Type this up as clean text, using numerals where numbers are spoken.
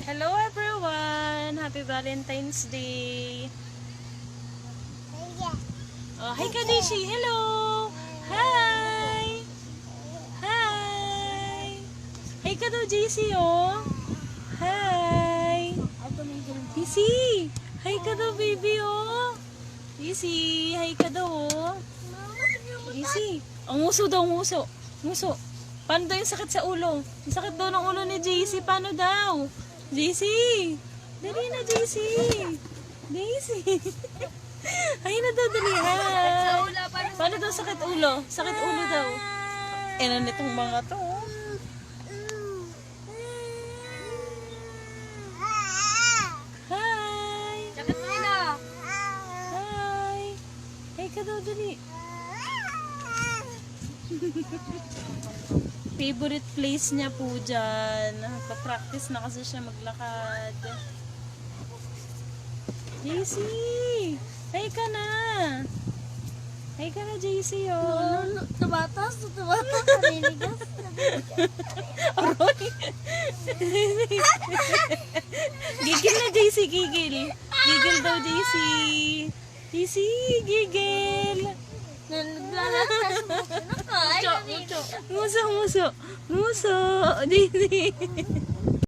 Hello everyone! Happy Valentine's Day! Oh, hi ka Daisy! Hello! Hi! Hi! Hi ka daw JC oh! Hi! JC! Hi ka daw baby oh! JC! Hi ka daw oh! JC! Ang nguso daw, nguso! Nguso! Paano daw yung sakit sa ulo? Yung sakit daw ng ulo ni JC, paano daw? JC! Dali na, JC! JC! Ay na daw, dali ha! Paano daw sakit ulo? Sakit ulo daw. Ano nitong mga to? Hi! Sakit mo na. Hi! Hey ka daw, dali. Favorite place niya po dyan. Pa-practice na kasi siya maglakad. JC! Hay ka na! Hay ka na, JC, oh! Tumatas, naliligas. Aroy! Gigil na, JC, gigil. Gigil daw, JC. JC, gigil. Naglalakas mo. Nakain. Muso, muso. Muso, JC.